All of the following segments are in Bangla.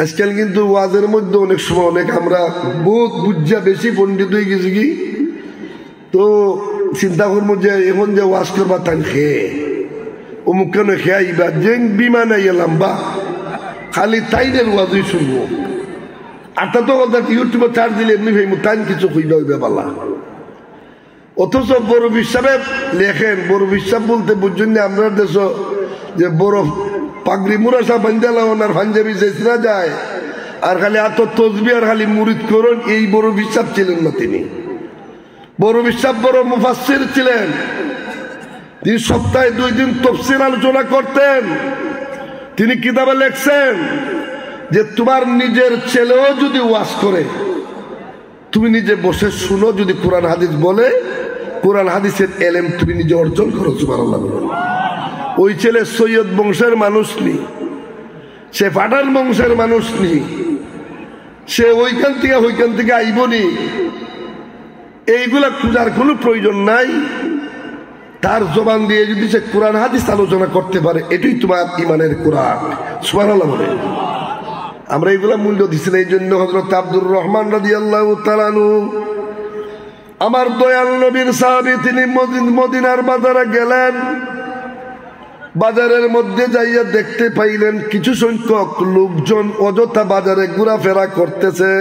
আজকাল কিন্তু ওয়াজের মধ্যে অনেক সময় অনেক আমরা বহুত বুঝা বেশি পণ্ডিত হয়ে গেছি কি, তো চিন্তা করবো যে এখন যে ওয়াজ করবা তাই খেয়ে অমুক কেন খেয়ে আইবা যে বিমানে এলাম বা খালি তাইদের ওয়াজই শুনবো। আর তা তো ইউটিউবে চার্জ দিলে এমনি ভাই তাই কিছু হইবা হইবে পালা। অথচ বড় বিশ্বাসে লেখেন, বড় বিশ্বাস বলতে বুঝছেন না আমরা দেশ যে বড় পাগড়ি মুরাসা বান্ধালা ওনার পাঞ্জাবি চেষ্টা যায় আর খালি এত তসবি আর খালি মুরিদ করুন, এই বড় বিশ্বাস ছিলেন না তিনি। বড় বিশ্বাস বড় মুফাসসির ছিলেন, তিনি সপ্তাহে 2 দিন তাফসীর আলোচনা করতেন। তিনি কিতাবে লেখছেন যে তোমার নিজের ছেলেও যদি ওয়াজ করে তুমি নিজে বসে শুনো, যদি কোরআন হাদিস বলে কোরআন হাদিসের এলেম তুমি নিজে অর্জন করো। সুবহানাল্লাহ। ওই ছেলে সৈয়দ বংশের মানুষ নি, সে পাঠান বংশের মানুষ নি, সে ওইখান থেকে আইবনি, এইগুলা খুঁজার কোনো প্রয়োজন নাই। তার জবান দিয়ে যদি সে কোরআন হাদিস আলোচনা করতে পারে এটাই তোমার ইমানের কোরআন। সুবহানাল্লাহ বলে আমরা এইগুলা মূল্য দিচ্ছি না। এই জন্য হযরত আব্দুর রহমান রাদিয়াল্লাহু তাআলা আনহু আমার দয়াল নবীর সাহাবী, তিনি মদিনার বাজারে গেলেন। বাজারের মধ্যে যাইয়া দেখতে পাইলেন কিছু সংখ্যক লোকজন অযথা বাজারে ঘোরাফেরা করতেছে।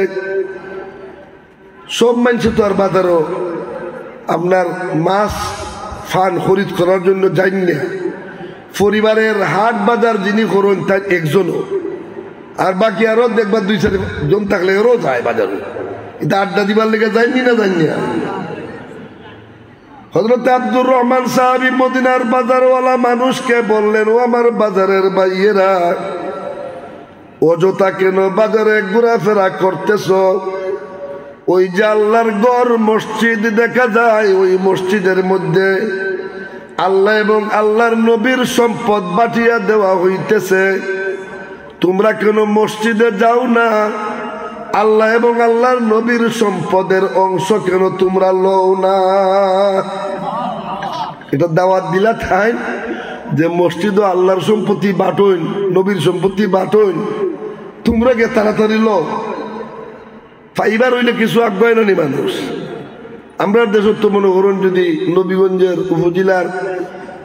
সব মানুষ তো আর বাজারও আপনার মাছ ফান খরিদ করার জন্য যাই না। পরিবারের হাট বাজার যিনি করুন তার একজনও, আর বাকি আরো দেখবা 2-4 জন থাকলে এরও যায় বাজারে, এটা আড্ডা দিবার লেগে যায়নি না জানি না। হযরত আব্দুর রহমান সাহাবী মদিনার বাজারওয়ালা মানুষকে বললেন, ও আমার বাজারের ভাইয়েরা, অযথা কেন বাজারে ঘোরাফেরা করতেছ? ওই যে আল্লাহর ঘর মসজিদ দেখা যায়, ওই মসজিদের মধ্যে আল্লাহ এবং আল্লাহর নবীর সম্পদ বাটিয়া দেওয়া হইতেছে। তোমরা কেন মসজিদে যাও না? আল্লাহ এবং আল্লাহর নবীর সম্পদের অংশ কেন তোমরা লও না? এটা দাওয়াত দিলা ঠাই যে মসজিদ আল্লাহর সম্পত্তি বাটইন, নবীর সম্পত্তি বাটইন, তোমরা গে তাড়াতাড়ি লও। ফাইবার হইলে কিছু আগ্রহ নি মানুষ। আমরা দেশের তো মনে করুন যদি নবীগঞ্জের উপজেলার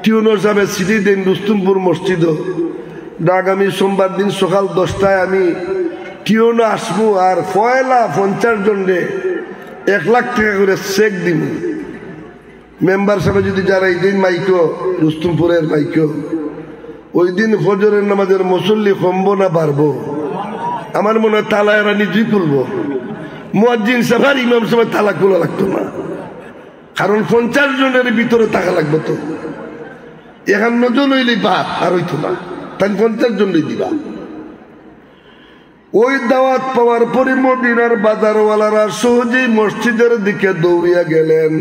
টিউনর সাহেবের সিটি দেন রুস্তুমপুর মসজিদ, আগামী সোমবার দিন সকাল 10টায় আমি টিউনো আসবো আর 50 জনরে 1 লাখ টাকা করে চেক দিব। মেম্বার সাহেব যদি যারা এই দিন মাইকো রুস্তুমপুরের মাইকো, ওই দিন ফজরের নামাজের মুসল্লি কমবো না পারবো? আমার মনে হয় তালা এরা নিজেই খুলবো। মুয়াজ্জিন সাহেব আর ইমাম সাহেব তালা খোলা লাগতো না, কারণ 50 জনের ভিতরে টাকা লাগবে। তো 51 জন হইলেই বাদ আর হইতো না, তাই 50 জনই দিবা। ওই দাওয়াত পাওয়ার পরে মদিনার বাজারওয়ালারা সহজেই মসজিদের দিকে দৌড়িয়া গেলেন।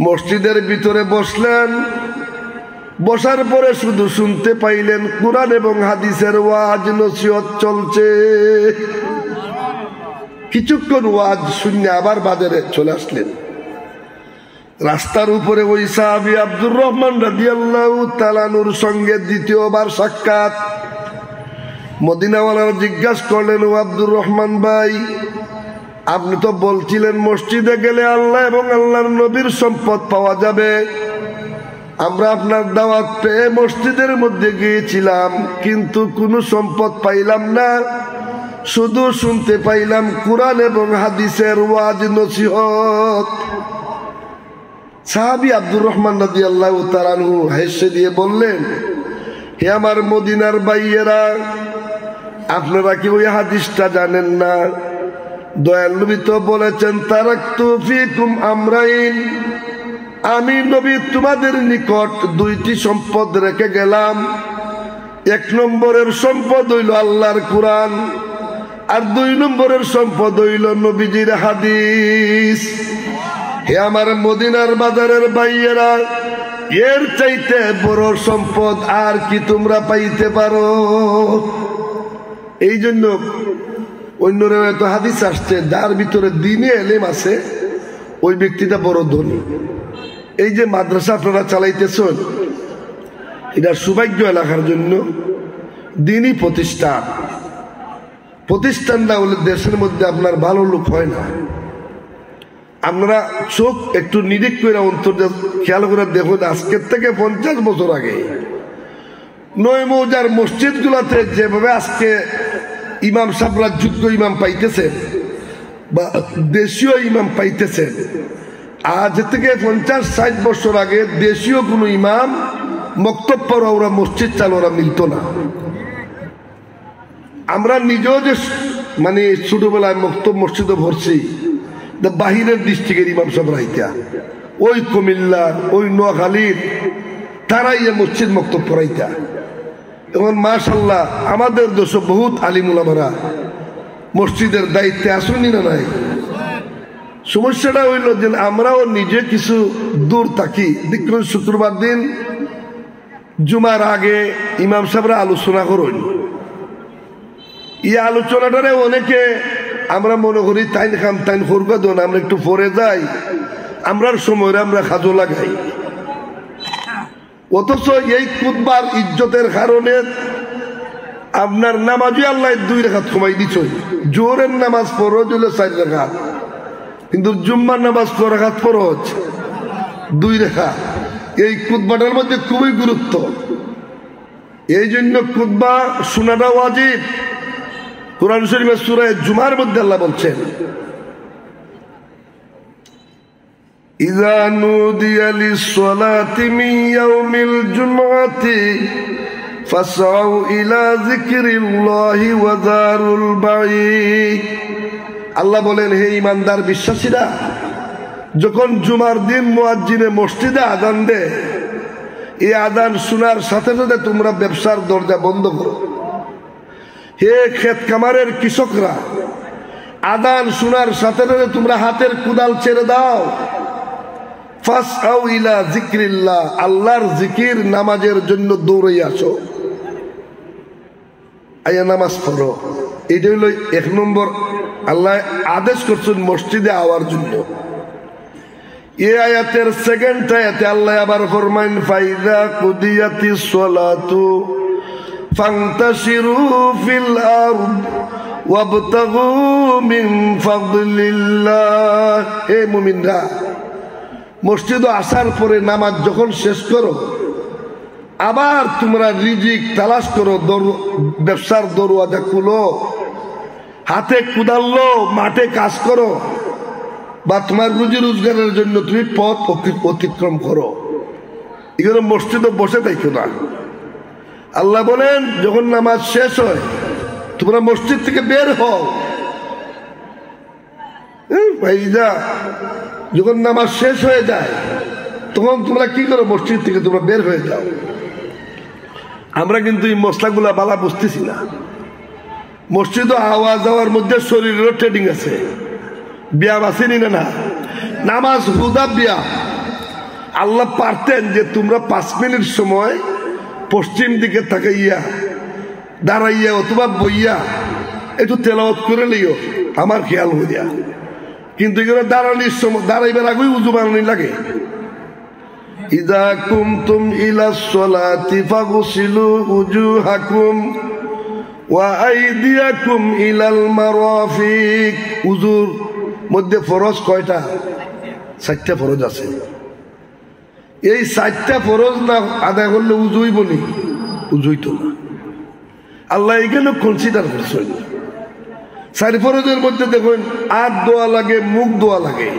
মসজিদের ভিতরে বসলেন। বসার পরে শুধু শুনতে পাইলেন কুরআন এবং হাদিসের ওয়াজ নসিহত চলছে। কিছুক্ষণ ওয়াজ শুনে আবার বাজারে চলে আসলেন। রাস্তার উপরে ওই সাহাবী আব্দুর রহমান রাদিয়াল্লাহু তাআলা আনহুর সঙ্গে দ্বিতীয়বার সাক্ষাৎ। মদিনাওয়ালারা জিজ্ঞাসা করলেন, ও আব্দুর রহমান ভাই, আপনি তো বলছিলেন মসজিদে গেলে আল্লাহ এবং আল্লাহর নবীর সম্পদ পাওয়া যাবে। আমরা আপনার দাওয়াত পেয়ে মসজিদের মধ্যে গিয়েছিলাম, কিন্তু কোনো সম্পদ পাইলাম না, শুধু শুনতে পাইলাম কুরআন এবং হাদিসের ওয়াজ নসিহত। সাহাবী আব্দুর রহমান রাদিয়াল্লাহু তাআলা আনহু হেসে দিয়ে বললেন, হে আমার মদিনার ভাইয়েরা, আপনারা কি ওই হাদিসটা জানেন না? দয়াল নবী তো বলেছেন, তারাকতু ফিকুম আমরাইন, আমি নবী তোমাদের নিকট 2টি সম্পদ রেখে গেলাম। 1 নম্বরের সম্পদ হইল আল্লাহর কুরআন, আর 2 নম্বরের সম্পদ হইল নবীজির হাদিস। হে আমার মদিনার বাজারের ভাইয়েরা, এর চাইতে বড় সম্পদ আর কি তোমরা পাইতে পারো? এই জন্য অন্য রেওয়ায়েতে হাদিস আসছে, যার ভিতরে দ্বীনি ইলম আছে ওই ব্যক্তিটা বড় ধনী। এই যে মাদ্রাসা আপনারা চালাইতেছেন, এটা সৌভাগ্য এলাকার জন্য দ্বীনি প্রতিষ্ঠান। প্রতিষ্ঠানটা হলে দেশের মধ্যে আপনার ভালো লোক হয় না। আমরা চোখ একটু নিরিখ করে অন্তর খেয়াল করে দেখুন, আজকের থেকে 50 বছর আগে নয় মৌজার মসজিদ গুলাতে যেভাবে আজকে ইমাম সাহেবরা যোগ্য ইমাম পাইতেছেন বা দেশীয় ইমাম পাইতেছেন, আজ থেকে 50-60 বছর আগে দেশীয় কোনো ইমাম মক্তব পড়া ওরা মসজিদ চাল ওরা মিলত না। আমরা নিজেও যে মানে ছোটবেলায় মক্তব মসজিদে ভরছি, বাহিরের ডিস্ট্রিক্টের ইমাম সাহেব রাইতা ওই কুমিল্লার ওই নোয়াখালীর তারাই মসজিদ মক্তব পড়াইতা। এবং মাশাআল্লাহ আমাদের দেশে বহুত আলিম উলামারা মসজিদের দায়িত্বে আসেনি না নাই। সমস্যাটা হইল যে আমরাও নিজে কিছু দূর থাকি। দেখুন শুক্রবার দিন জুমার আগে ইমাম সাহেবরা আলোচনা করেন, এই আলোচনাটারে অনেকে আমরা মনে করি তাইন খাম তাইন করবা দোন, আমরা একটু পরে যাই, আমরার সময় আমরা খাজো লাগাই। অথচ এই খুতবার ইজ্জতের কারণে আপনার নামাজই আল্লাহ 2 রাকাত কমাই দিছ। জোরের নামাজ ফরজ হইল 4 রাকাত, কিন্তু জুম্মার নামাজ 4 রাকাত ফরজ 2 রাকাত। এই খুতবাটার মধ্যে খুবই গুরুত্ব। এই জন্য খুতবা শোনাটা ওয়াজিব। কুরআন শরীফের সূরা জুমার মধ্যে আল্লাহ বলছেন, ইযা নুদিয়া লিস-সালাতি মিন ইয়াউমিল জুমআতি ফাসআউ ইলা যিকরিল্লাহি ওয়া যারুল বাই'। আল্লাহ বলেন, হে ঈমানদার বিশ্বাসীরা, যখন জুমার দিন মুয়াজ্জিনে মসজিদে আযান দেয়, এই আযান শোনার সাথে সাথে তোমরা ব্যবসার দরজা বন্ধ করো। হে ক্ষেত কামারের কৃষকরা, আযান শোনার সাথে সাথে তোমরা হাতের কুদাল ছেড়ে দাও। ফাসআউ ইলা যিকরিল্লাহ, আল্লাহর জিকির নামাজের জন্য দৌড়ে আসো, আয়া নামাজ পড়ো। এটা হইল 1 নম্বর আল্লাহ আদেশ করছেন মসজিদে আওয়ার জন্য। এই আয়াতের সেকেন্ড আয়াতে আল্লাহ আবার ফরমাইন, ফাইদা কুদিয়াতিস সালাতু ফান্তাশিরু ফিল আরদ ওয়াবতাগু মিন ফাদলিল্লাহ। হে মুমিনরা, মসজিদে আসার পরে নামাজ যখন শেষ করো, আবার তোমরা রিজিক তালাশ করো, ব্যবসার দরওয়াজা খুলো, হাতে কুদাল্লো, মাঠে কাজ করো, বা তোমার রুজি রোজগারের জন্য তুমি পথ অতিক্রম করো। এগুলো মসজিদে বসে থাকো না। আল্লাহ বলেন, যখন নামাজ শেষ হয় তোমরা মসজিদ থেকে বের হও। ভাইজা, যখন নামাজ শেষ হয়ে যায় তখন তোমরা কি করো? মসজিদ থেকে তোমরা বের হয়ে যাও। আমরা কিন্তু এই মশলাগুলা বালা বুঝতেছি না। মসজিদে আওয়াজ যাওয়ার মধ্যে শরীরেরও ট্রেডিং আছে, ব্যায়াম আসেনি না? না, নামাজ হুদা ব্যায়াম। আল্লাহ পারতেন যে তোমরা 5 মিনিট সময় পশ্চিম দিকে তাকাইয়া দাঁড়াইয়া অথবা বইয়া একটু তেলাওয়াত করে লইও, আমার খেয়াল হইয়া। কিন্তু এগুলো দাঁড়ানির সময়, দাঁড়াইবার আগেই উজু বানানি লাগে। ইযা কুমতুম ইলাস সালাতি ফাগসিলু উজুহাকুম ওয়া আইদিয়াকুম ইলাল মারাফিক। উজুর মধ্যে ফরজ কয়টা? 4টা ফরজ আছে। এই 4টা ফরজ না আদায় করলে উজুই বলি, উজুই তো না। আল্লাহ এখানে কনসিডার করছেন। 4 ফরজের মধ্যে দেখুন, হাত দোয়া লাগে, মুখ দোয়া লাগে,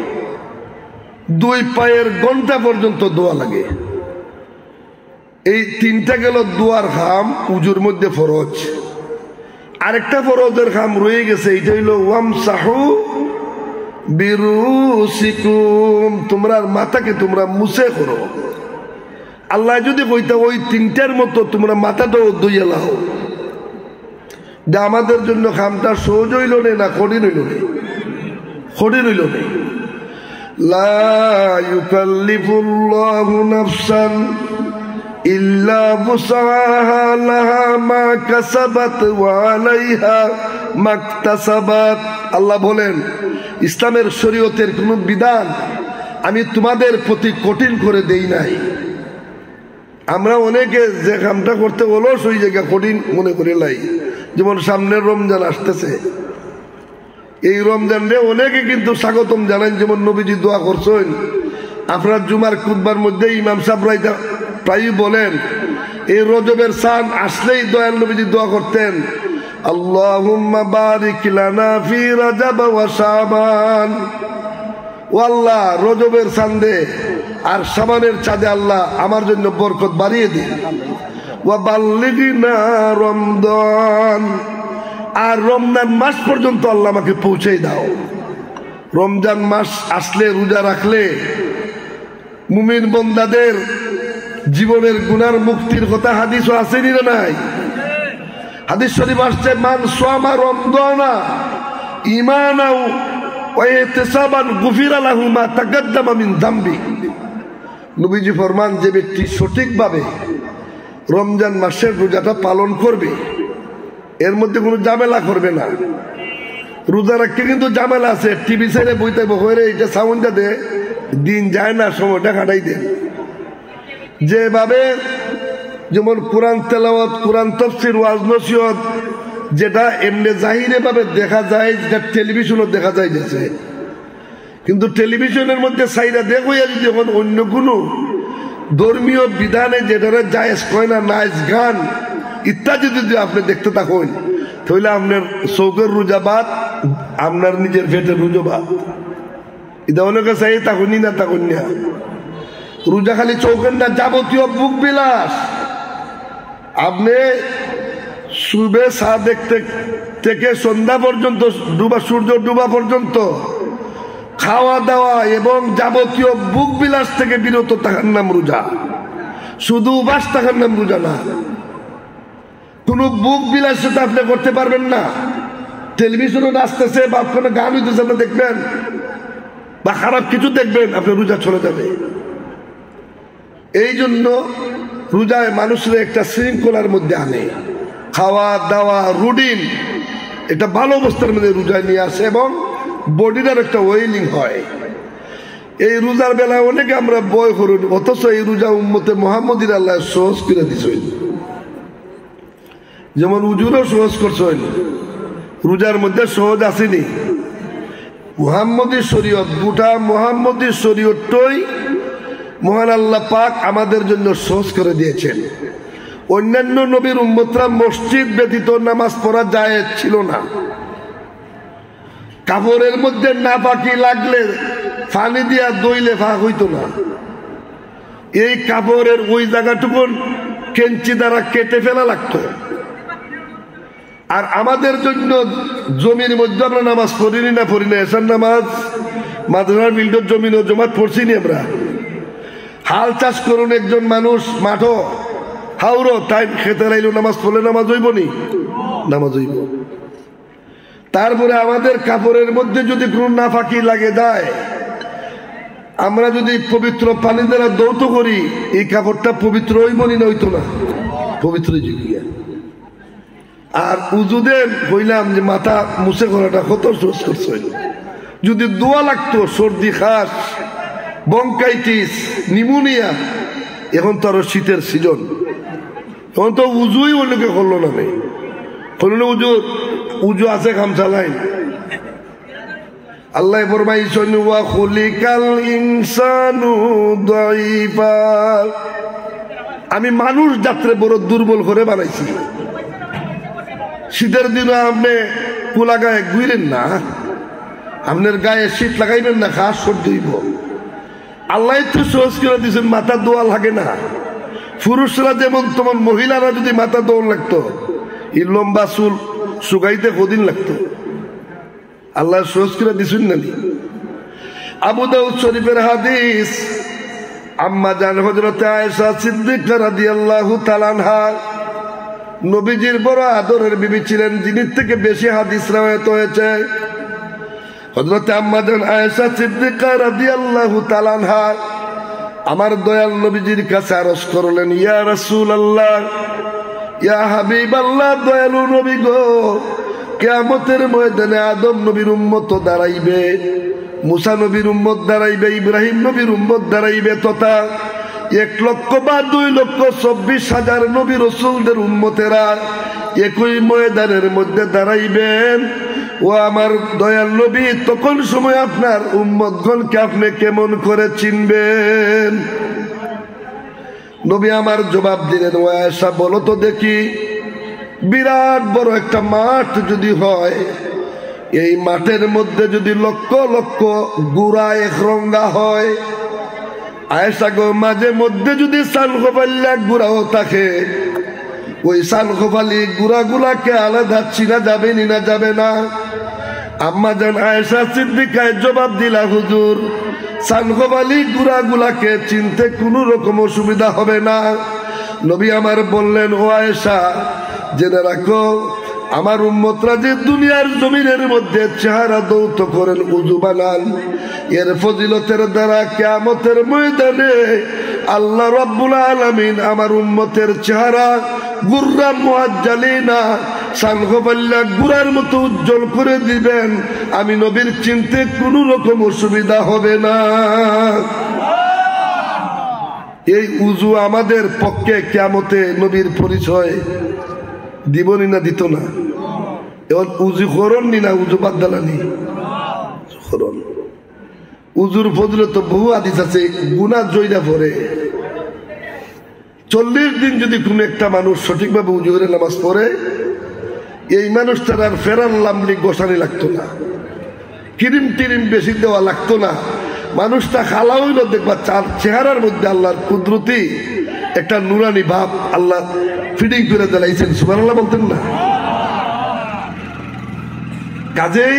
2 পায়ের ঘন্টা পর্যন্ত দোয়া লাগে। এই 3টা গেল দোয়ার খাম, উজুর মধ্যে ফরজ। আরেকটা ফরজের খাম রয়ে গেছে, এটা হইল ওয়ামসাহু বিরুসিকুম, তোমরা মাথাকে তোমরা মুছে করো। আল্লাহ যদি কইতা ওই 3টার মতো তোমরা মাথাটাও ধুইয়া লাও, আমাদের জন্য খামটা সহজ হইল না কঠিন হইল না? কঠিন হইল না। লা ইউকাল্লিফুল্লাহু নাফসান ইল্লা বুসআহা লাহা মা কাসাবাত ওয়া আলাইহা মাকতাসাবাত। আল্লাহ বলেন, ইসলামের শরীয়তের কোন বিধান আমি তোমাদের প্রতি কঠিন করে দেই নাই। আমরা অনেকে যে কামটা করতে অলস ওই জায়গা কঠিন মনে করে লাই, যেমন সামনের রমজান আসতেছে, এই রমজানে অনেকে কিন্তু স্বাগতম জানান, যেমন নবীজি দোয়া করছেন। আপনার জুমার খুতবার মধ্যে ইমাম সাহেবরা প্রায়ই বলেন, এই রজবের চাঁদ আসলেই দয়াল নবীজি দোয়া করতেন, আল্লাহুম্মা বারিক লানা ফি রাজাব ওয়া শাবান। ও আল্লাহ, রজবের চাঁদে আর শাবানের চাঁদে আল্লাহ আমার জন্য বরকত বাড়িয়ে দিন। ওয়া বাল্লিগনা রমজান, আর রমজান মাস পর্যন্ত আল্লাহ আমাকে পৌঁছে দাও। রমজান মাস আসলে রোজা রাখলে মুমিন বান্দাদের জীবনের গুনার মুক্তির কথা হাদিসও আসেনি না নাই? হাদিস শরীফ আসছে, মান সামা রমজানা ঈমানাও ওয়া ইহতিসাবান গুফিরা লাহু মা তাকাদ্দামা মিন যামবি। নবীজি ফরমান, যে ব্যক্তি সঠিকভাবে রমজান মাসের রোজাটা পালন করবে, এর মধ্যে কোনো ঝামেলা করবে না। রোজা রাখতে কিন্তু ঝামেলা আছে, টিভি ছেড়ে বইতে বইরে এটা সাউন্ডটা দে, দিন যায় না, সময়টা কাটাই দেন। যেভাবে যেমন কোরআন তেলাওয়াত, কোরআন তাফসীর, ওয়াজ নসিহত, যেটা এমনি জাহিরে ভাবে দেখা যায়, যেটা টেলিভিশনও দেখা যায় গেছে, কিন্তু টেলিভিশনের মধ্যে সাইরা দেখো যদি এখন অন্য কোনো ধর্মীয় বিধানে যেটা জায়েজ কয় না, নাচ গান ইত্যাদি যদি আপনি দেখতে থাকেন, তাহলে আপনার চৌকের রোজা বাদ, আপনার নিজের পেটের রোজা বাদ। এটা অনেকে চাই থাকুনি না, থাকুন না। রোজা খালি চৌকের না, যাবতীয় বুক বিলাস। আপনি সুবে চা দেখতে থেকে সন্ধ্যা পর্যন্ত, সূর্য ডুবা পর্যন্ত খাওয়া দাওয়া এবং যাবতীয় বুক বিলাস থেকে বিরত থাকার নাম রোজা। শুধু উপাস থাকার নাম রোজা না। কোন বুক বিলাসিতা আপনি করতে পারবেন না। টেলিভিশনে আসতেছে বা কোনো গান হইতেছে আপনি দেখবেন, বা খারাপ কিছু দেখবেন, আপনার রোজা চলে যাবে। এই জন্য রোজায় মানুষের একটা শৃঙ্খলার মধ্যে আনে, খাওয়া দাওয়া রুটিন, এটা ভালো অবস্থার মধ্যে রোজায় নিয়ে আসে এবং বডিটার একটা ওয়েলিং হয়। এই রোজার বেলায় অনেকে আমরা বয় করুন, অথচ এই রোজা উম্মতে মুহাম্মদীর আল্লাহ সহজ করে দিছেন। যেমন উজুরও সহজ করছেন, রোজার মধ্যে সহজ আসেনি। মুহাম্মদী শরীয়ত, গোটা মুহাম্মদী শরীয়তটাই মহান আল্লাহ পাক আমাদের জন্য সহজ করে দিয়েছেন। অন্যান্য নবীর উম্মতরা মসজিদ ব্যতীত নামাজ পড়া জায়েজ ছিল না। কাপড়ের মধ্যে নাপাকি লাগলে পানি দিয়া দইলে ফাঁক হইতো না। এই কাপড়ের ওই জায়গাটুকুন কেঞ্চি দ্বারা কেটে ফেলা লাগতো। আর আমাদের জন্য জমির মধ্যে আমরা নামাজ পড়িনি না, পড়ি না। এসার নামাজ মাদ্রাসার বিল্ডর জমিন ও জমাত পড়ছিনি আমরা। হাল চাষ করুন একজন মানুষ মাঠো হাওড়ো, তাই খেতে লাইলো নামাজ পড়লে নামাজ হইব নি? নামাজ হইব। তারপরে আমাদের কাপড়ের মধ্যে যদি কোনো নাফাকি লাগে যায়, আমরা যদি পবিত্র পানি দ্বারা দৌত করি, এই কাপড়টা পবিত্র হইব নি? না হইতো না, পবিত্র জিগিয়া। আর উজুদের বললাম যে মাথা মুছে করাটা কত সহজ করছে। যদি দোয়া লাগতো, সর্দি খাস, বঙ্কাইটিস, নিমোনিয়া, এখন তো আরো শীতের সিজন, এখন তো উজুই অন্যকে করলো না। করলো উজু আছে খামসা লাইন। আল্লাহ ফরমাইছেন, ওয়া খুলিকাল ইনসানু দাইফা, আমি মানুষ যাত্রে বড় দুর্বল করে বানাইছি। শীতের দিনে আপনি কুলা গায়ে ঘুরেন না, আপনার গায়ে শীত লাগাইবেন না, খাস সর্দি হইব। আল্লাহ তো সহজ করে দিয়েছেন, মাথা দোয়া লাগে না। পুরুষরা যেমন তেমন মহিলারা যদি মাথা দোয়া লাগতো, এই লম্বা চুল শুকাইতে কদিন লাগতো। আল্লাহ সহজ করে দিয়েছেন না। আবু দাউদ শরীফের হাদিস, আম্মা জান হযরত আয়েশা সিদ্দিকা রাদিয়াল্লাহু তাআলা আনহা নবীজির বড় আদরের বিবি ছিলেন, যিনি থেকে বেশি হাদিস রওয়ায়াত হয়েছে। হযরত আম্মা জান আয়েশা সিদ্দিকা রাদিয়াল্লাহু তাআলা আনহা আমার দয়াল নবীজির কাছে আরজ করলেন, ইয়া রাসূলুল্লাহ, ইয়া হাবিবাল্লাহ, দয়ালু নবী গো, কিয়ামতের ময়দানে আদম নবীর উম্মত দাঁড়াইবে, মুসা নবীর উম্মত দাঁড়াইবে, ইব্রাহিম নবীর উম্মত দাঁড়াইবে, তথা 1 লক্ষ বা 2 লক্ষ 24,000 নবী রাসূলদের উম্মতেরা একই ময়দানের মধ্যে দাঁড়াইবেন। ও আমার দয়াল নবী, তখন সময় আপনার উম্মতগণকে আপনি কেমন করে চিনবেন? নবী আমার জবাব দিলেন, ও আয়েশা বলো তো দেখি, বিরাট বড় একটা মাঠ যদি হয়, এই মাঠের মধ্যে যদি লক্ষ লক্ষ গুড়া একরঙ্গা হয়, আয়েশা গো মাঝে মধ্যে যদি সানখোপাল্লা গুড়াও থাকে, ওই সানখোপালি গুড়াগুলাকে আলাদা চিনা যাবে না যাবে না? আম্মা জান আয়েশা সিদ্দিকায় জবাব দিলা, হুজুর সানখোপালি গুড়াগুলাকে চিনতে কোনো রকম অসুবিধা হবে না। নবী আমার বললেন, ও আয়েশা জেনে রাখো, আমার উম্মতরা যে দুনিয়ার জমিনের মধ্যে চেহারা দৌত করেন, উযু বানান, এর ফজিলতের দ্বারা কিয়ামতের ময়দানে আল্লাহ রাব্বুল আলামিন আমার উম্মতের চেহারা গুররা মুআজ্জালিনা সানখোপাল্লা গুড়ার মতো উজ্জ্বল করে দিবেন। আমি নবীর চিনতে কোনো রকম অসুবিধা হবে না। এই উযু আমাদের পক্ষে কিয়ামতে নবীর পরিচয় দিবনি না দিত না? এবার উযু করন নি না উযু বাদ দালানি করন। উযুর ফজিলত বহু হাদিস আছে, গুনাহ জয়রা পড়ে। 40 দিন যদি কোন একটা মানুষ সঠিকভাবে উযু করে নামাজ পড়ে, এই মানুষটার আর ফেরান লামলি গোসানি লাগতো না, ক্রিম টিরিম বেশি দেওয়া লাগতো না। মানুষটা খালা হইল, দেখবা চার চেহারার মধ্যে আল্লাহর কুদরতি একটা নুরানি ভাব আল্লাহ ফিডিং করে দিলাইছেন। সুবহানাল্লাহ বলতেন না? কাজেই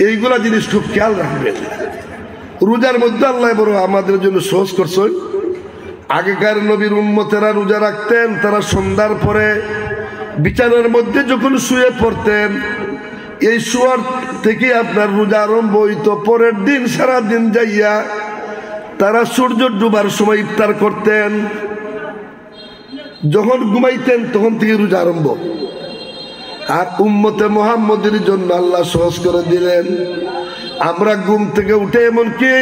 এইগুলা জিনিস খুব খেয়াল রাখবেন। রোজার মধ্যে আল্লাহ বড় আমাদের জন্য সহজ করছেন। আগেকার নবীর উম্মতেরা রোজা রাখতেন, তারা সন্ধ্যার পরে বিছানার মধ্যে যখন শুয়ে পড়তেন, এই শুয়ার থেকে আপনার রোজা আরম্ভ হইত। পরের দিন সারা দিন যাইয়া তারা সূর্য ডুবার সময় ইফতার করতেন। যখন ঘুমাইতেন তখন থেকে রোজা আরম্ভ। আর উম্মতে মুহাম্মদের জন্য আল্লাহ সহজ করে দিলেন। আমরা ঘুম থেকে উঠে এমনকি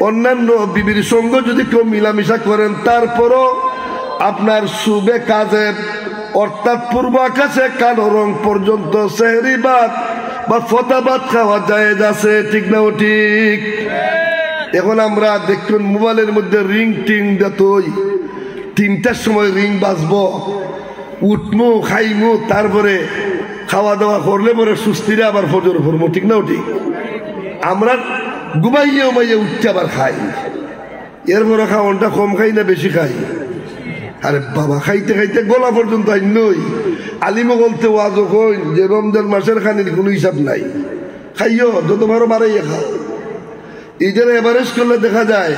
অন্যান্য বিবির সঙ্গে যদি কেউ মিলামিশা করেন, তারপরও আপনার শুবে কাজে অর্থাৎ পূর্ব আকাশে কালো রং পর্যন্ত সেহরি ভাত বা ফতা ভাত খাওয়া জায়েজ আছে, ঠিক না? ও ঠিক। এখন আমরা দেখুন মোবাইলের মধ্যে রিং টিং দেতই, 3টার সময় রিং বাজবো, উঠমু খাইমু, তারপরে খাওয়া দাওয়া করলে পরে সুস্থিরে আবার ফজর পড়বো, ঠিক না? ও ঠিক। আমরা ঘুমাইয়ে উমাইয়ে উঠতে আবার খাই, এরপরে খাওয়ানটা কম খাই না বেশি খাই? আরে বাবা, খাইতে খাইতে গলা পর্যন্ত আইনই। আলিমো বলতে ওয়াজ কইন যে রমজান মাসের খানির কোনো হিসাব নাই, খাইও যত বারো বাড়াইয়া খাও। ঈদের এভারেজ করলে দেখা যায়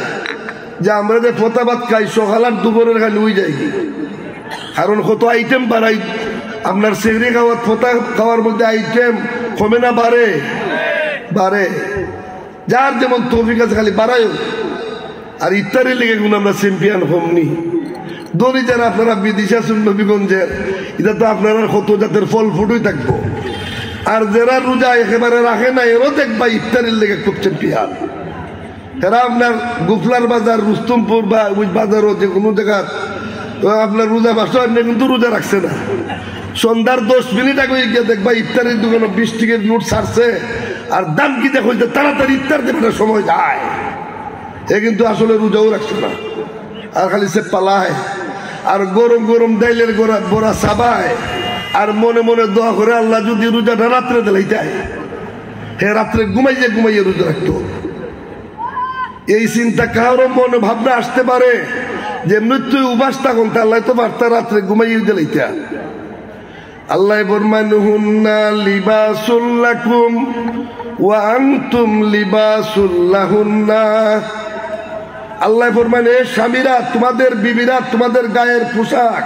যে আমরা যে ফতা ভাত খাই, সকাল আর দুপুরের খালি উই যাই। কারণ কত আইটেম বাড়াই, আপনার সেহরি খাওয়ার ফতা খাওয়ার মধ্যে আইটেম কমে না বাড়ে? বাড়ে। যার যেমন তৌফিক আছে খালি বাড়ায়। আর ইফতারের লেগে গুণ আমরা চ্যাম্পিয়ন কমনি। দড়ি যারা আপনারা বিদেশে আছেন নবীগঞ্জের, এটা তো আপনারা কত জাতের ফল ফুটই থাকবো। আর যারা রোজা একেবারে রাখে না, এরও দেখবা ইফতারের লেগে খুব চ্যাম্পিয়ন। এরা আপনার গুফলার বাজার, রুস্তমপুর বা ওই বাজারও যে কোনো জায়গা আপনার রোজা বাসা কিন্তু রোজা রাখছে না। সন্ধ্যার 10 মিনিট আগে গিয়ে দেখবা ইফতারের দোকানে 20 টাকার নোট ছাড়ছে, আর দাম কি দেখো তাড়াতাড়ি ইফতার দেবে সময় যায়। এ কিন্তু আসলে রোজাও রাখছে না, আর খালি সে পালায়, আর গরম গরম ডাইলের বড়া চাবায়, আর মনে মনে দোয়া করে আল্লাহ যদি রোজাটা রাত্রে দিলাই যায়, হে রাত্রে ঘুমাইয়ে ঘুমাইয়ে রোজা রাখতো। এই চিন্তা কারো মনে ভাবনা আসতে পারে যে মৃত্যু উবাস তখন আল্লাহ তো বার্তা রাত্রে ঘুমাইয়ে দিলাইতা। আল্লাহ ফরমান হুন্না লিবাসুল লাকুম ওয়া আনতুম লিবাসুল লাহুন্না। আল্লাহ ফরমান, হে স্বামীরা, তোমাদের বিবিরা তোমাদের গায়ের পোশাক।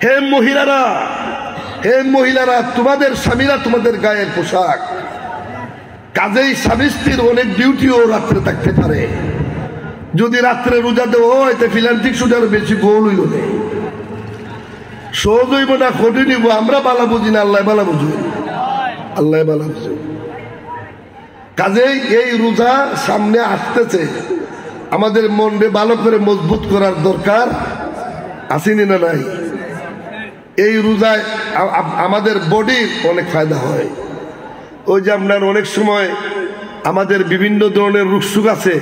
হে মহিলারা, হে মহিলারা, তোমাদের স্বামীরা তোমাদের গায়ের পোশাক। কাজেই স্বামী স্ত্রীর অনেক ডিউটিও রাত্রে থাকতে পারে। যদি রাত্রে রোজা দেওয়া হয় তো ফিলান্টিক সুদার বেশি গোল হইল নেই, সহজ হইব না, কঠিন হইব। আমরা বালা বুঝি না, আল্লাহ বালা বুঝুন, আল্লাহ বালা বুঝুন। কাজেই এই রোজা সামনে আসতেছে, আমাদের মনকে ভালো করে মজবুত করার দরকার আসেনি না নাই? এই রোজায় আমাদের বডির অনেক ফায়দা হয়। ওই যে আপনার অনেক সময় আমাদের বিভিন্ন ধরনের রোগসুখ আছে,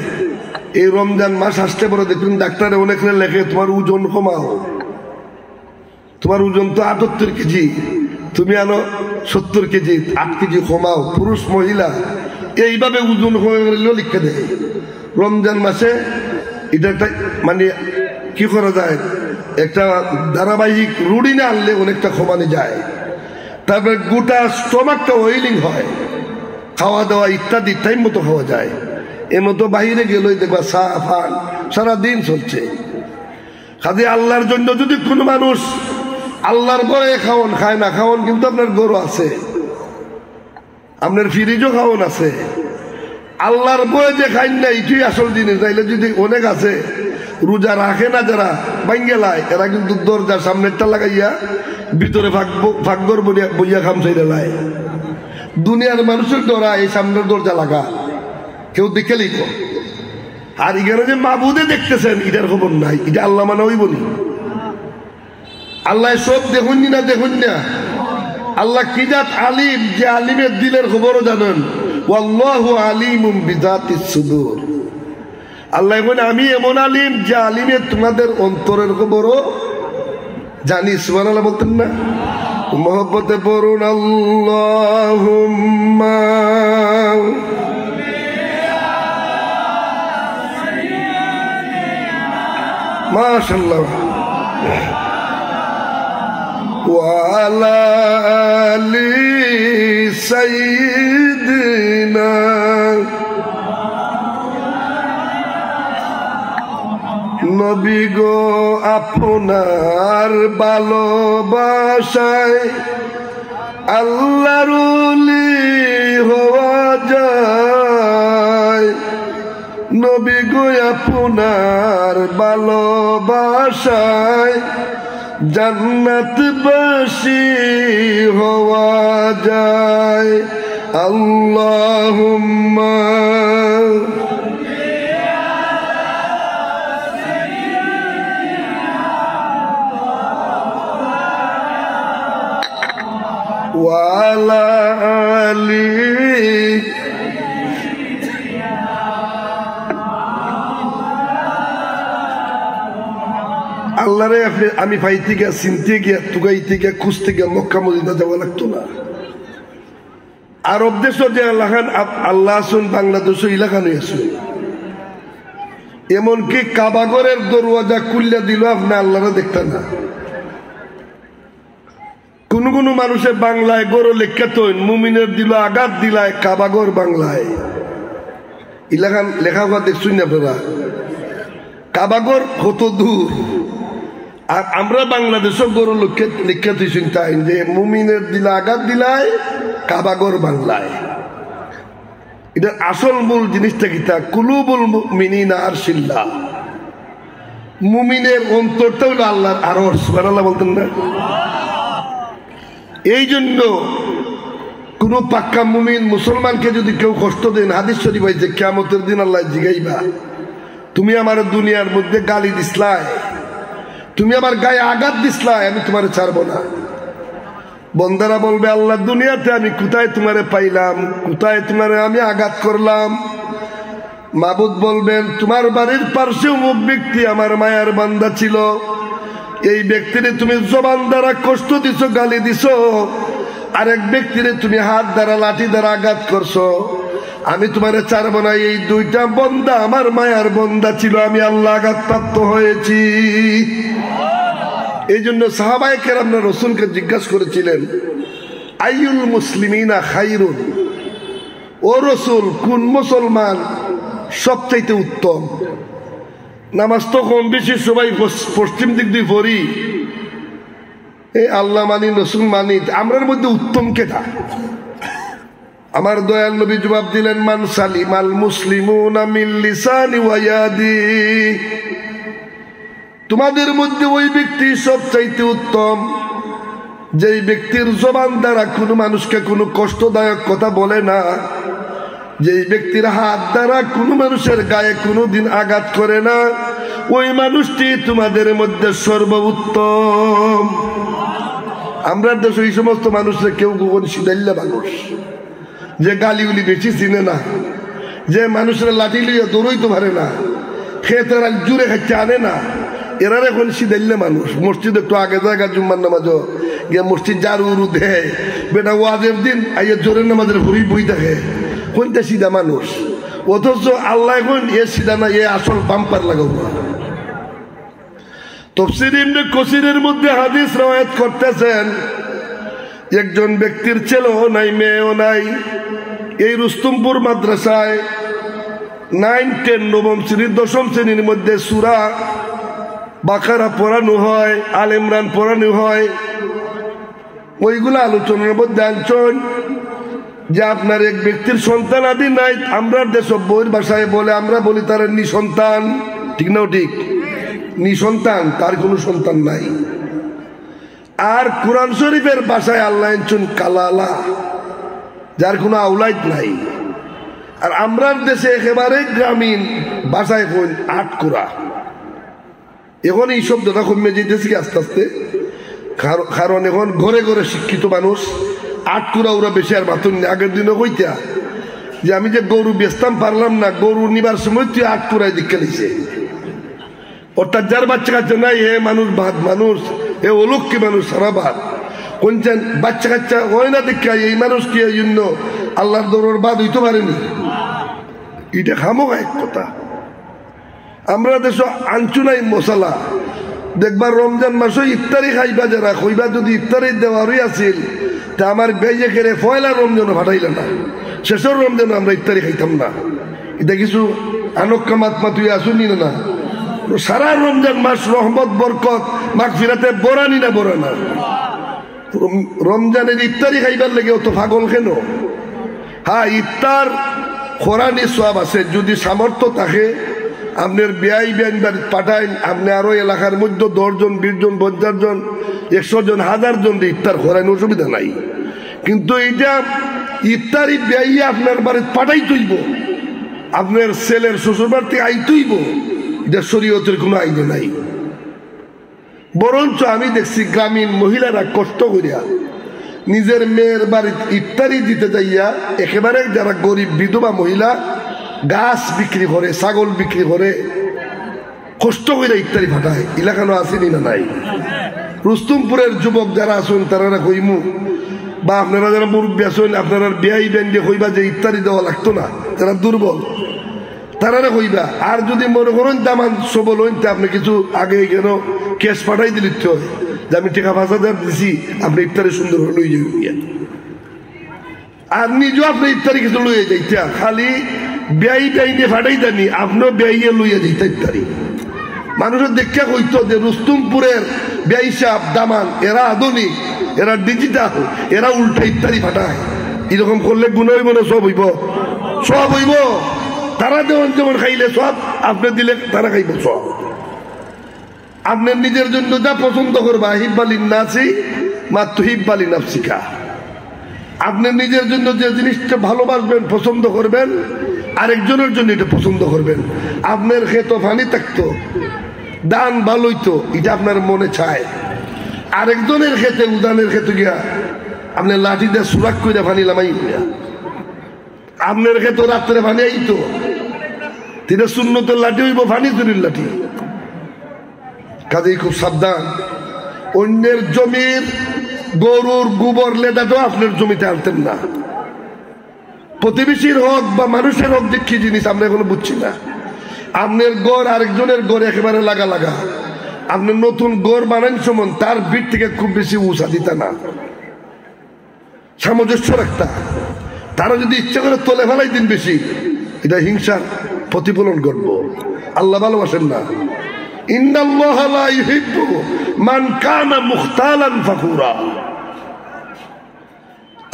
এই রমজান মাস আসতে পরে দেখুন ডাক্তারে অনেক লেখে তোমার ওজন কমাও, তোমার ওজন তো 78 কেজি, তুমি আনো 70 কেজি, 8 কেজি কমাও, পুরুষ মহিলা এইভাবে ওজন কমে গেলেও লিখে দেয়। রমজান মাসে এটা একটা মানে কি করা যায়, একটা ধারাবাহিক রুটিনে আনলে অনেকটা কমানো যায়। তারপরে গোটা স্টমাকটা ওয়েলিং হয়, খাওয়া দাওয়া ইত্যাদি টাইম মতো খাওয়া যায়। এর মতো বাহিরে গেলেই দেখবা চা পান সারাদিন চলছে। কাজে আল্লাহর জন্য যদি কোনো মানুষ আল্লাহর ভয়ে খাওয়ান খায় না, খাওয়ান কিন্তু আপনার গরু আছে, আপনার ফ্রিজও খাওয়ান আছে, আল্লাহর ভয়ে যে খাইন না এটাই আসল জিনিস। তাইলে যদি অনেক আছে রোজা রাখে না যারা বাঙ্গেলায়, এরা কিন্তু দরজার সামনেরটা লাগাইয়া ভিতরে ভাগ্যর বইয়া খামসাইলে লাই। দুনিয়ার মানুষের ডরা এই সামনের দরজা লাগা, কেউ দেখে লিখ। আর এখানে যে মাবুদে দেখতেছেন এটার খবর নাই, এটা আল্লাহ মানে ওই বলি। আল্লাহ সব দেখুন না, দেখুন না আল্লাহ কি জাত আলিম, যে আলিমের দিলের খবরও জানেন। ওয়াল্লাহু আলিমুম বিযাতিস সুদূর। আল্লাহ বলেন আমি এমন আলিম যে আলিমের তোমাদের অন্তরের খবরও জানি। সুবহানাল্লাহ বলতেন না? মহব্বতে পড়ুন আল্লাহুম্মা মাশাআল্লাহ ওয়া আলা আলি সাইয়্যিদিনা। নবী গো আপনার ভালোবাসায় আল্লাহর ওলি হওয়া যায়। নবী গো আপনার ভালোবাসায় জান্নাতবাসী হওয়া যায়। আল্লাহুম্মা ওয়ালা আলি। আল্লাহরে আমি পাইতে গিয়া চিনতে গিয়া তুগাইতে গিয়া খুঁজতে গিয়া মক্কা মদিনা যাওয়া লাগতো না। আরব দেশ যে আল্লাহ আসুন, বাংলাদেশ এলাকা নিয়ে আসুন, এমনকি কাবাগরের দরওয়াজা খুললে দিল আপনি আল্লাহরা দেখতেন না। কোন কোন মানুষের বাংলায় গরু লেখা তো মুমিনের দিল আঘাত দিলায় কাবাগর বাংলায় এলাকা লেখা দেখছুন না আপনারা? কাবাগর কত দূর। আর আমরা বাংলাদেশও গরু লেখা দিয়েছেন তাই যে মুমিনের দিল আঘাত দিলায় কাবাগর বাংলায়। এটার আসল মূল জিনিসটা কি? তা কুলুবুল মুমিনিনা আরশিল্লাহ। মুমিনের অন্তরটা হলো আল্লাহর আরশ। সুবহানাল্লাহ বলতেন না? এই জন্য কোন পাক্কা মুমিন মুসলমানকে যদি কেউ কষ্ট দেন, হাদিস শরীফ হয়েছে কিয়ামতের দিন আল্লাহ জিগাইবা তুমি আমার দুনিয়ার মধ্যে গালি দিসলাই, তুমি আমার গায়ে আঘাত দিসলাই, আমি তোমার ছাড়বো না। বন্দারা বলবে আল্লাহ দুনিয়াতে আমি কোথায় তোমারে পাইলাম, কোথায় তোমারে আমি আঘাত করলাম? মাবুদ বলবেন তোমার বাড়ির পার্শ্বে অমুক ব্যক্তি আমার মায়ার বান্দা ছিল, এই ব্যক্তিরে তুমি জবান দ্বারা কষ্ট দিছো, গালি দিছো, আরেক ব্যক্তিরে তুমি হাত দ্বারা লাঠি দ্বারা আঘাত করছো, আমি তোমারে ছাড়বো না। এই দুইটা বন্দা আমার মায়ার বন্দা ছিল, আমি আল্লাহ আঘাতপ্রাপ্ত হয়েছি। এই জন্য সাহাবায়ে কেরাম রাসূলকে জিজ্ঞাসা করেছিলেন আইয়ুল মুসলিমিনা খায়রুন, ও রাসূল কোন মুসলমান সবচাইতে উত্তম? নামাজ তো কম বেশি সবাই পশ্চিম দিক দিয়ে পড়ি, এই আল্লাহ মানি রাসূল মানি, আমরার মধ্যে উত্তম কেটা? আমার দয়াল নবী জবাব দিলেন মান সালিমাল মুসলিমুনা মিন লিসানি ওয়া ইয়াদি। তোমাদের মধ্যে ওই ব্যক্তি সবচাইতে উত্তম যেই ব্যক্তির জবান দ্বারা কোনো মানুষকে কোনো কষ্টদায়ক কথা বলে না, যেই ব্যক্তির হাত দ্বারা কোনো মানুষের গায়ে কোনোদিন আঘাত করে না, ওই মানুষটি তোমাদের মধ্যে সর্বোত্তম। আমরা দেশে এই সমস্ত মানুষরা কেউ কখন সিদাইল্লা মানুষ যে গালিগুলি বেশি চিনে না, যে মানুষেরা লাঠি লিয়ে দৌড়ইতে পারে না, খেতের জুড়ে খাচ্ছে আনে না, এরা এখন সিদাইল্লা মানুষ। মসজিদ একটু আগে জায়গা জুম্মার নামাজও গিয়ে মসজিদ যার উরু দেয় বেটা ওয়াজের দিন আইয়া জোরের নামাজের ভুড়ি বই থাকে, কোনটা সিধা মানুষ। অথচ আল্লাহ এখন এ সিধা না, এ আসল বাম্পার লাগাবো। তাফসীর ইবনে কাসিরের মধ্যে হাদিস রওয়ায়াত করতেছেন, একজন ব্যক্তির ছেলেও নাই মেয়েও নাই, এই রুস্তমপুর মাদ্রাসায় 9, 10 নবম শ্রেণীর 10ম শ্রেণীর মধ্যে সূরা বাকারা পড়ানো হয়, আল ইমরান পড়ানো হয়। ওইগুলো আলোচনার মধ্যে আনছেন যে আপনার এক ব্যক্তির সন্তান আদি নাই, আমরা দেশব বইয়ের ভাষায় বলে, আমরা বলি তার নিঃসন্তান, ঠিক না? ঠিক, নিঃসন্তান, তার কোনো সন্তান নাই। আর কোরআন শরীফের ভাষায় আল্লাহ আনছেন কালালা, যার কোনো আউলাদ নাই। আর আমরার দেশে একেবারে গ্রামীণ ভাষায় কোন আটকুরা। এখন এই শব্দটা কমে যেতেছে আস্তে আস্তে, কারণ এখন ঘরে ঘরে শিক্ষিত মানুষ, আটকুরা ওরা বেশি আর বাতুন। আগের দিনে কইতা যে আমি যে গরু বেচতাম পারলাম না, গরু নিবার সময় তুই আটকুরায় দীক্ষা নিছে। অর্থাৎ যার বাচ্চা কাচ্চা নাই হে মানুষ বাদ মানুষ, এ অলক্ষী মানুষ সারা বাদ। কোনছেন বাচ্চা কাচ্চা হয় না দীক্ষা, এই মানুষ কি এই জন্য আল্লাহর দরবার বাদ হইতে পারেনি। এটা খামোগা এক কথা। আমরা দেশ আনছু নাই মশলা, দেখবার রমজান মাসে ইফতারি খাইবা যারা কইবা যদি ইফতারি দেওয়ারই আছিল তা আমার বেজে খেলে পয়লা রমজানও ফাটাইলে না, শেষের রমজানও আমরা ইফতারি খাইতাম না। এটা কিছু আনক্কা মাতমা তুই আসুনি না? সারা রমজান মাস রহমত বরকত মাগফিরাতে বরানি না বরানা। রমজানের ইফতারি খাইবার লেগে অত পাগল কেন? হ্যাঁ, ইফতার খোরানি সওয়াব আছে যদি সামর্থ্য থাকে। আপনার বিয়াই বিয়ান পাঠাইন, আপনি আরো এলাকার মধ্যে 10 জন 20 জন 50 জন 100 জন 1000 জন ইফতার খোরাইন, অসুবিধা নাই। কিন্তু এইটা ইফতারি বিয়াইয়া আপনার বাড়িতে পাঠাই তুইব, আপনার ছেলের শ্বশুর বাড়িতে আই তুইব, এটা শরীয়তের কোনো আইনে নাই। বরঞ্চ আমি দেখছি গ্রামীণ মহিলারা কষ্ট করিয়া নিজের মেয়ের বাড়িতে ইফতারি দিতে যাইয়া একেবারে যারা গরিব বিধবা মহিলা গাছ বিক্রি করে, ছাগল বিক্রি করে, কষ্ট করে ইফতারি ফাটায়। এলাকানো আসেনি না নাই? রুস্তমপুরের যুবক যারা আসেন তারা কইমু, বা আপনারা যারা মুরব্বী আসেন আপনারা বিয়াই ব্যান্ডে কইবা যে ইফতারি দেওয়া লাগতো না, যারা দুর্বল তারা কইবা। আর যদি মনে করেন দামান সবল হইন, আপনি কিছু আগে কেন ক্যাশ পাঠাই দিলি তো যে আমি টাকা 5000 দিছি, আপনি ইফতারি সুন্দর লই যাই। আর নিজেও আপনি ইফতারি কিছু লইয়ে যাইতা, খালি ব্যয় ব্যয়নে ফাটাই দেনি, আপনিও ব্যয়ে লইয়া যাইতা ইফতারি। মানুষের দেখা কইতো যে রুস্তমপুরের ব্যয় সাপ দামান এরা আধুনিক, এরা ডিজিটাল, এরা উল্টা ইফতারি ফাটায়। এরকম করলে গুণ হইব না? সব হইব, সব হইব। তারা যেমন যেমন খাইলে সব, আপনি দিলে তারা খাইব সব। আপনার নিজের জন্য যা পছন্দ করবা, হিব্বালিন নাসি মা তুহিব্বালি নাফসিকা, আপনি নিজের জন্য যে জিনিসটা ভালোবাসবেন পছন্দ করবেন, আরেকজনের জন্য এটা পছন্দ করবেন। আপনার খেতো ফানি থাকতো, দান ভালোই তো, এটা আপনার মনে চায়। আরেকজনের খেতে উদানের খেতে গিয়া আপনি লাঠি দিয়ে সুরাক করে ফানি লামাই গিয়া, আপনার খেতো রাত্রে ফানি আইতো, তিনি সুন্নতের লাঠি হইব ফানি চুরির লাঠি। কাজেই খুব সাবধান। অন্যের জমির গরুর গোবর লেদাটাও আপনার জমিতে আনতেন না। প্রতিবেশীর হক বা মানুষের হক দেখি জিনিস আমরা এখনো বুঝছি না। আপনার গড় আরেকজনের গড় একেবারে লাগা লাগা, আপনি নতুন গড় বানান সমন তার ভিড় থেকে খুব বেশি উঁচা দিতা না, সামঞ্জস্য রাখতা। তারা যদি ইচ্ছা করে তোলে ফেলাই দিন বেশি, এটা হিংসার প্রতিফলন করবো। আল্লাহ ভালোবাসেন না। ইন্নাল্লাহা লা ইউহিব্বু মান কানা মুখতালান ফাখুরা।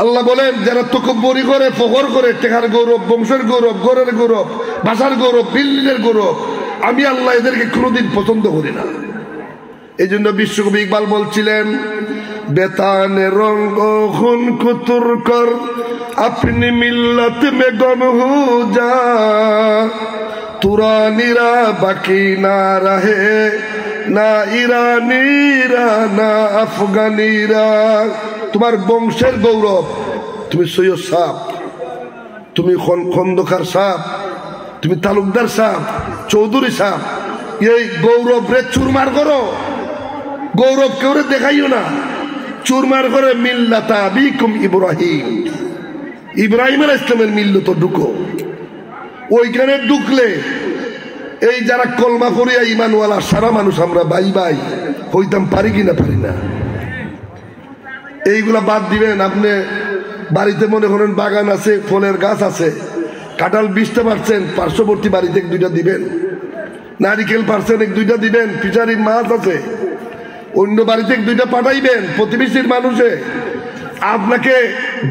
আল্লাহ বলেন যারা তকব্বরি করে, ফখর করে, টেকার গৌরব, বংশের গৌরব, গড়ের গৌরব, ভাষার গৌরব, বিল্ডিংয়ের গৌরব, আমি আল্লাহ এদেরকে কোনোদিন পছন্দ করি না। এই জন্য বিশ্বকবি ইকবাল বলছিলেন, বেতানে রঙ্গ খুন কুতুর কর আপনি মিল্লত মে গম হু যা, তুরানিরা বাকি না রহে না ইরানিরা না আফগানিরা। তোমার বংশের গৌরব, তুমি সৈয়দ সাহ, তুমি খন্দকার সাহ, তুমি তালুকদার সাহ, চৌধুরী সাহ, এই গৌরব রে চুরমার করো। গৌরব কেউ দেখাইও না, চুরমার করে মিল্লাতা আবিকুম ইব্রাহিম, ইব্রাহিম আলাইহিস সালামের মিল্লত ঢুকো। ওইখানে ঢুকলে এই যারা কলমা পড়িয়া ইমানওয়ালা সারা মানুষ আমরা ভাই ভাই হইতাম পারি কিনা পারি না। এইগুলা বাদ দিবেন। আপনি বাড়িতে মনে করেন বাগান আছে, ফলের গাছ আছে, কাঁঠাল 20টা পারছেন, পার্শ্ববর্তী বাড়িতে 2টা দিবেন। নারিকেল পারছেন 1-2টা দিবেন। ফিশারি মাছ আছে, অন্য বাড়িতে 2টা পাঠাইবেন। প্রতিবেশীর মানুষে আপনাকে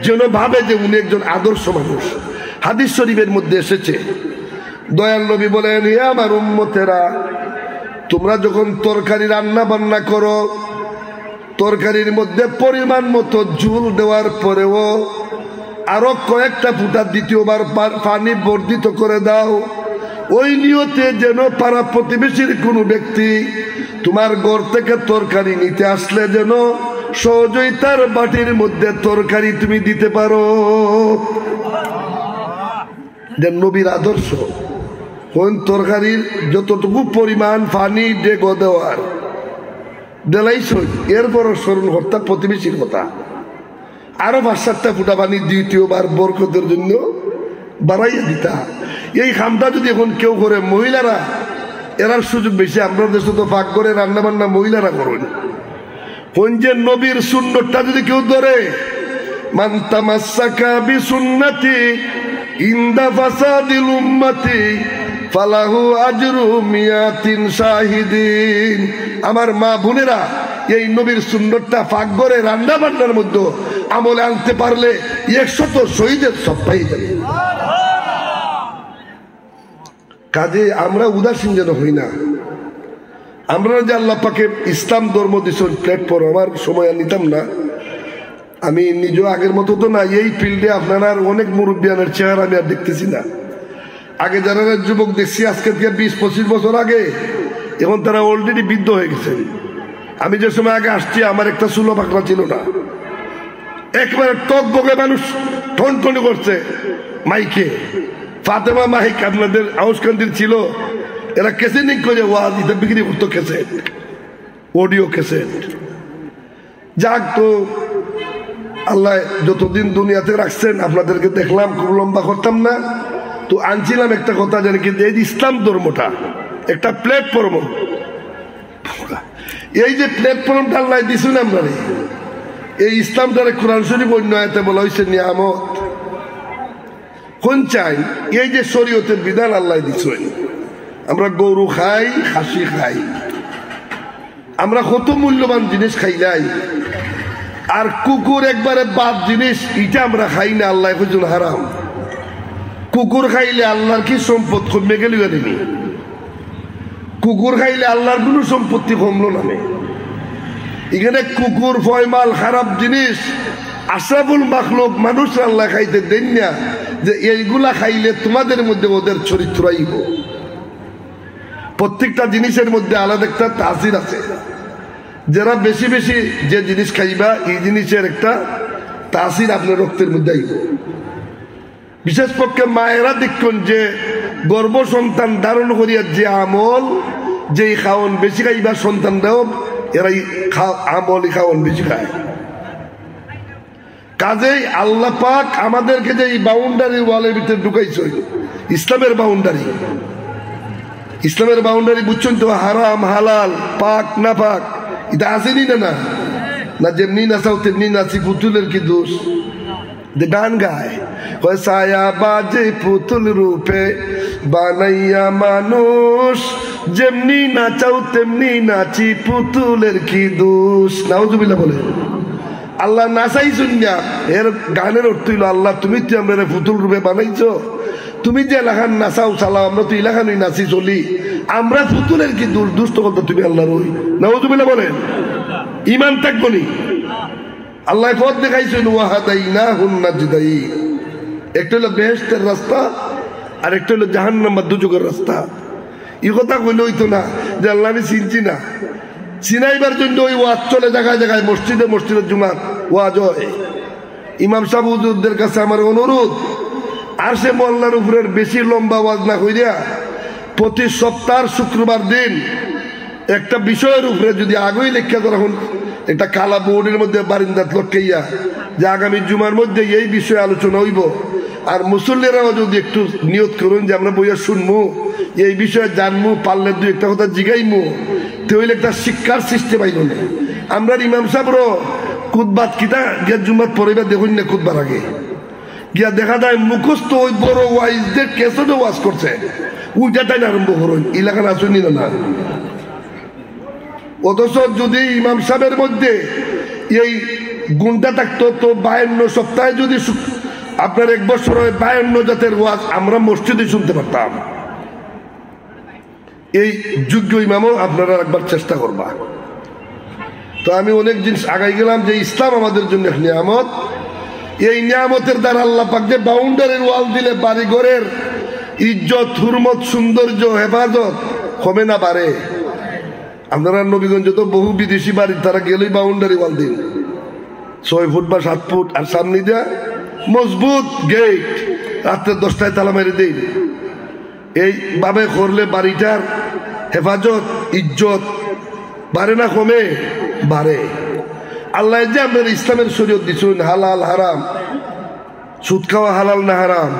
যেন ভাবে যে উনি একজন আদর্শ মানুষ। হাদিস শরীফের মধ্যে এসেছে, দয়াল নবী বলেন, হে আমার উম্মতেরা, তোমরা যখন তরকারি রান্না বান্না করো, তরকারির মধ্যে পরিমাণ মতো ঝুল দেওয়ার পরেও আরো কয়েকটা ফুটা দ্বিতীয়বার পানি বর্ধিত করে দাও। ওই নিয়তে যেন পাড়া প্রতিবেশীর কোনো ব্যক্তি তোমার ঘর থেকে তরকারি নিতে আসলে যেন সহজেই তার বাটির মধ্যে তরকারি তুমি দিতে পারো। নবীর আদর্শ কোন তরকারির যতটুকু পরিমাণ পানি ডেগো দেওয়ার দেলাইছ, এরপর স্মরণ করতা প্রতিবেশীর কথা। আরো 5-7টা ফুটা পানি দ্বিতীয়বার বরকতের জন্য বাড়াইয়া দিতা। এই খামটা যদি এখন কেউ করে, মহিলারা এরার সুযোগ বেশি। আমরা দেশে তো পাক করে রান্না বান্না মহিলারা করুন। কোন যে নবীর সুন্নতটা যদি কেউ ধরে, মান তামাসসাকা বিসুন্নতি ইনদা ফাসাদিল উম্মতি ফালাহু আজরু মিয়াতিন শাহিদিন। আমার মা বোনেরা, এই নবীর সুন্নতটা পাক করে রান্না বান্নার মধ্যে আমলে আনতে পারলে 100 শহীদের সব পাই যাবে। কাজে আমরা উদাসীন যেন হই না। আমরা যে আল্লাহ পাকে ইসলাম ধর্ম দিচ্ছেন প্ল্যাটফর্ম, আমার সময় আর নিতাম না। আমি নিজেও আগের মতো তো না, এই ফিল্ডে আপনারা অনেক মুরব্বিয়ানের চেহারা আমি আর দেখতেছি না। আগে যারা যুবক দেখছি আজকে থেকে 20-25 বছর আগে, এখন তারা অলরেডি বৃদ্ধ হয়ে গেছেন। আমি যে সময় আগে আসছি আমার একটা চুলো পাকড়া ছিল না, একবারে টক বগে মানুষ ঠনঠনি করছে মাইকে। ফাতেমা মাইক আপনাদের আউসকান্দির ছিল, এরা ক্যাসেট করে ওয়াজ এটা বিক্রি করতো, ক্যাসেট, অডিও ক্যাসেট। যাক, তো আল্লাহ যতদিন দুনিয়াতে রাখছেন আপনাদেরকে দেখলাম, খুব লম্বা করতাম না। তো আনছিলাম একটা কথা, জানি কি, এই ইসলাম ধর্মটা একটা প্ল্যাটফর্ম। এই যে প্ল্যাটফর্মটা আল্লাহ দিছেন আমরা, এই ইসলামটারে কোরআন শরীফ অন্য আয়াতে বলা হয়েছে নিয়ামত। কোন চাই, এই যে শরীয়তের বিধান আল্লাহ দিছেন। আমরা গরু খাই, খাসি খাই, আমরা কত মূল্যবান জিনিস খাইলাই। আর কুকুর একবারে বাদ জিনিস, এটা আমরা খাই না, আল্লাহ কইছেন হারাম। কুকুর খাইলে আল্লাহর কি সম্পদ কমে গেল? কুকুর খাইলে আল্লাহর কোন সম্পত্তি কমলো নামে? এখানে কুকুর ফয়মাল খারাপ জিনিস, আশরাফুল মাখলুক মানুষ আল্লাহ খাইতে দেন না, যে এইগুলা খাইলে তোমাদের মধ্যে ওদের চরিত্র আইব। প্রত্যেকটা জিনিসের মধ্যে আলাদা একটা তাসির আছে। যারা বেশি বেশি যে জিনিস খাইবা, এই জিনিসের একটা তাসির আপনার রক্তের মধ্যে আইব। বিশেষ পক্ষে মায়েরা দেখুন যে গর্ভ সন্তান ধারণ করিয়া যে আমল, যে খাওয়ন বেশি খাইবা সন্তানরাও এরাই আমল খাওয়ন বেশি খায়। কাজেই আল্লাহ পাক আমাদেরকে যে এই বাউন্ডারি ওয়ালের ভিতরে ঢুকাইছে, ইসলামের বাউন্ডারি, ইসলামের বাউন্ডারি বুঝছেন তো, হারাম হালাল পাক না পাক এটা আসেনি না? না যেমনি নাচাও তেমনি নাচি, পুতুলের কি দোষ? গান গায়, ছায়া বাজে পুতুল রূপে বানাইয়া মানুষ, যেমনি নাচাও তেমনি নাচি, পুতুলের কি দোষ? নাউজুবিল্লাহ বলে। আল্লাহ নাচাইছুন না, এর গানের অর্থ হইল আল্লাহ তুমি তো আমরা পুতুল রূপে বানাইছো, তুমি যে এলাকার নাচাও চালাও, আমরা তো এলাকানই নাচি চলি, আমরা পুতুলের কি দোষ? দুষ্ট কথা তুমি আল্লাহর ওই। নাউজুবিল্লাহ বলেন, ইমান থাকবো নি? আল্লাহ পথ দেখাইছেন, ওয়াহাদাইনাহুন নাজদাইন। একটা হলো বেহেশতের রাস্তা, আর একটা হলো জাহান্নাম বা দুজকের রাস্তা। এই কথা কইলে হইতো না যে আল্লাহ আমি চিনছি না। চিনাইবার জন্য ওই ওয়াজ চলে জায়গায় জায়গায়, মসজিদে মসজিদে জুমার ওয়াজ হয়। ইমাম সাহেব হুজুরদের কাছে আমার অনুরোধ, আর সে মোল্লার উপরের বেশি লম্বা ওয়াজ না কইরা প্রতি সপ্তাহ শুক্রবার দিন একটা বিষয়ের উপরে যদি আগেই লেখা করা হন, একটা কালা বোর্ডের মধ্যে বারিন্দাত লটকাইয়া যে আগামী জুমার মধ্যে এই বিষয়ে আলোচনা হইব, আর মুসল্লিরাও যদি একটু নিয়ত করুন যে আমরা বইয়া শুনবো, এই বিষয়ে জানবো, পারলে দুই একটা কথা জিগাইমু, তাহলে একটা শিক্ষার সৃষ্টি পাইল না। আমরা ইমাম সাহেবরও খুতবাত কিতা গিয়া জুমাত পড়িবা দেখুন না, খুতবার আগে গিয়া দেখা যায় মুখস্থ ওই বড় ওয়াইজদের কেসেটও ওয়াজ করছে, উইটাটাই আরম্ভ করুন, এলাকার আসুনি না। অথচ যদি ইমাম সাহেবের মধ্যে এই গুণটা থাকতো, তো 52 সপ্তাহে যদি আপনার এক বছর 52 জাতের ওয়াজ আমরা মসজিদে শুনতে পারতাম। এই যোগ্য ইমামও আপনারা একবার চেষ্টা করবা। তো আমি অনেক জিনিস আগাই গেলাম যে ইসলাম আমাদের জন্য এক নিয়ামত। এই নিয়ামতের দ্বারা আল্লাহ পাক যে বাউন্ডারির ওয়াল দিলে বাড়ি ঘরের ইজ্জত, হুরমত, সৌন্দর্য, হেফাজত কমে না বাড়ে। আপনারা নবীগঞ্জ তো বহু বিদেশি বাড়ি, তারা গেলেই বাউন্ডারি ওয়াল দিন 6 ফুট বা 7 ফুট, আর সামনে দিয়া মজবুত গেট, রাত্রে 10টায় তালা মেরে দিন। এইভাবে করলে বাড়িটার হেফাজত, ইজ্জত বাড়ে না কমে? বাড়ে। আল্লাহ যে আপনার ইসলামের শরীয়ত দিচ্ছেন, হালাল হারাম, সুদ খাওয়া হালাল না হারাম?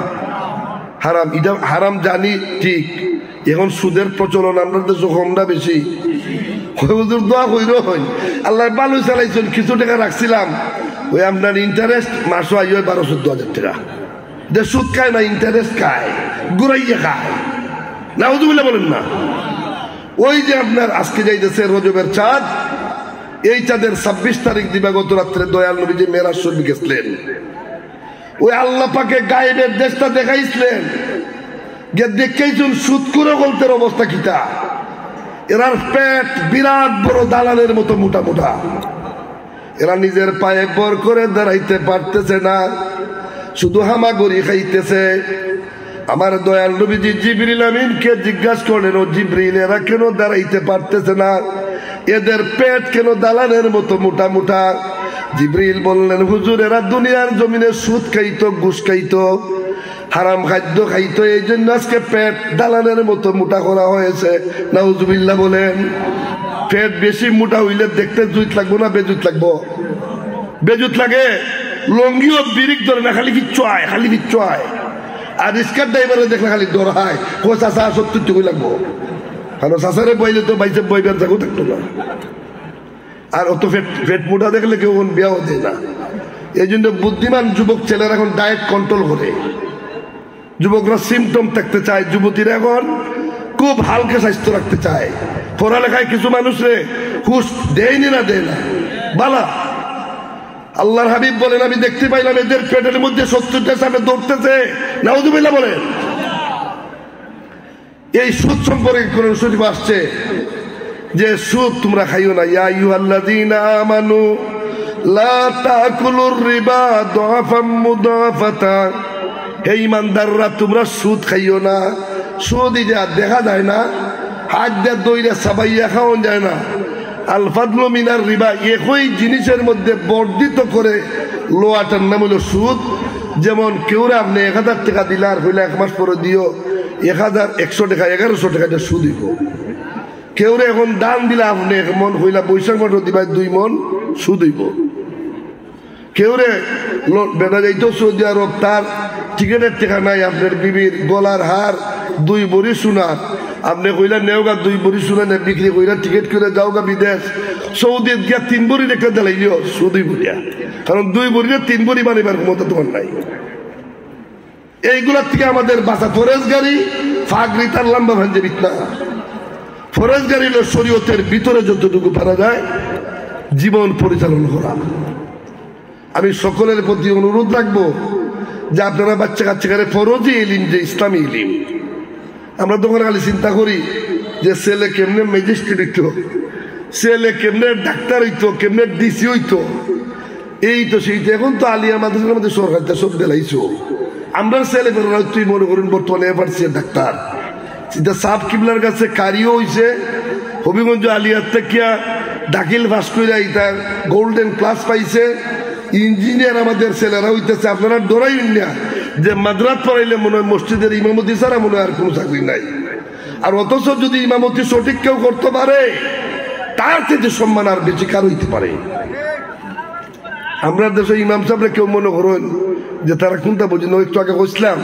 হারাম। এটা হারাম জানি ঠিক, এখন সুদের প্রচলন আমরা দেশে কম না বেশি? দোয়া কইর আল্লাহ ভালো চালাইছেন, কিছু টাকা রাখছিলাম, ওই আপনার ইন্টারেস্ট মাসও আই 12-14 হাজার টাকা। সুদ খায় না, ইন্টারেস্ট খায়, ঘুরাইয়া খায়। নাউজুবিল্লাহ বলেন না। ওই যে আপনার আজকে যাইতেছে রজবের চাঁদ, এই চাঁদের 26 তারিখ দিবাগত রাত্রে দয়াল নবী যে মেরাজ শরীফ গেছিলেন, ওই আল্লাহ পাকে গায়েবের দেশটা দেখাইছিলেন, যে দেখাইছেন সুদকুর গল্পের অবস্থা কিটা। এরার পেট বিরাট বড় দালানের মতো মোটা মোটা, এরা নিজের পায়ে বর করে দাঁড়াইতে পারতেছে না, শুধু হামাগুড়ি খাইতেছে। আমার দয়াল নবীজি জিবরিল আমিনকে জিজ্ঞাসা করলেন, ও জিবরিল, এরা কেন দাঁড়াইতে পারতেছে না, এদের পেট কেন দালানের মতো মোটা মোটা? জিবরিল বললেন, হুজুর, এরা দুনিয়ার জমিনে সুদ খাইতো, ঘুষ খাইতো, হারাম খাদ্য খাইতো, এই জন্য আজকে পেট দালানের মতো মোটা করা হয়েছে। নাউজুবিল্লাহ বলেন। পেট বেশি মোটা হইলে দেখতে জুত লাগবো না বেজুত লাগবো? বেজুত লাগে। লঙ্গিও বিরিক ধরে না, খালি কিচ্ছু আয়, খালি কিচ্ছু আয়। আর রিস্কার ড্রাইভারে দেখলে খালি দৌড়ায়, ও চাষা 70 টাকা লাগবো, কারণ চাষারে বইলে তো বাইসে বইবার জায়গাও থাকতো না। আর অত পেট মোটা দেখলে কেউ বিয়াও দেয় না। এই জন্য বুদ্ধিমান যুবক ছেলেরা এখন ডায়েট কন্ট্রোল করে। যুবকরা সিমটম থাকতে চায়, যুবতীরা এখন খুব হালকা স্বাস্থ্য রাখতে চায়। পড়ালেখায় কিছু মানুষরে হুশ দেয়নি না, দেয় না বালা। আল্লাহর হাবিব বলেন, আমি দেখতে পাইলাম এদের পেটের মধ্যে 70টা সামনে দৌড়তেছে। নাউজুবিল্লাহ বলেন। এই সুদ সম্পর্কে কোরআন শরীফ আসছে যে সুদ তোমরা খাইও না। ইয়া আইয়ুহাল্লাযীনা আমানু লা তাকুলুর রিবা দুআফাম মুদাফাতা, হে ঈমানদাররা, তোমরা সুদ খাইও না। সুদ যা দেখা যায় না, হাত দিয়ে দইরা সাবাইয়া খাওয়া যায় না। আল ফাদলু মিনার রিবা, একই জিনিসের মধ্যে বর্ধিত করে লোয়াটার নাম হলো সুদ। যেমন কেউরে আপনি 1000 টাকা দিলে আর হইলে 1 মাস পরে দিও 1100 টাকা, 1100 টাকা সুদ দিব। কেউরে এখন দান দিলে আপনি 1 মন হইলা বৈশাখ মাস দিবা 2 মন সুদ হইব। কেউরে বেড়া যাইতো সৌদি আরব, তার টিকিটের টাকা নাই, আপনার বিবির গলার হার 2 ভরি সোনার, আপনি কইলা নেওগা 2 ভরি সোনা নে বিক্রি কইরা টিকিট করে যাওগা বিদেশ, সৌদি গিয়া 3 ভরি একটা দিলাইও সুদই ভরিয়া, কারণ 2 ভরিরে 3 ভরি বানিবার ক্ষমতা তোমার নাই। এইগুলার থেকে আমাদের বাসা। ফরেজ গাড়ি ফাগরি তার লম্বা ভাঞ্জে বিতনা। ফরেজ গাড়ি হলো শরীয়তের ভিতরে যতটুকু পারা যায় জীবন পরিচালনা করা। আমি সকলের প্রতি অনুরোধ রাখবো যে আপনারা বাচ্চা কাচ্চাকে ফরজি ইলিম, যে ইসলামী ইলিম, আমরা তখন খালি চিন্তা করি যে ছেলে কেমনে ম্যাজিস্ট্রেট হইতো, ছেলে কেমনে ডাক্তার হইতো, কেমনে ডিসি হইতো, এই তো সেইটা। এখন তো আলিয়া মাদ্রাসার মধ্যে সরকার সব দিলাইছো। আমরা ছেলে তুই মনে করুন বর্তমানে এফআরসি ডাক্তার, এটা সাব কিবলার কাছে কারিও হইছে, হবিগঞ্জ আলিয়ার থেকে দাখিল পাস করে এটা গোল্ডেন ক্লাস পাইছে, ইঞ্জিনিয়ার আমাদের ছেলেরা হইতেছে। আপনারা ডরাইন না যে মাদ্রাস পড়াইলে মনে হয় মসজিদের ইমামতি ছাড়া মনে হয় আর কোনো চাকরি নাই। আর অথচ যদি ইমামতি সঠিক কেউ করতে পারে তার থেকে সম্মান আর বেশি কার হইতে পারে। আমরা দেশে ইমাম সাহেবরা কেউ মনে করেন যে তারা কোনটা বোঝেন। একটু আগে বলছিলাম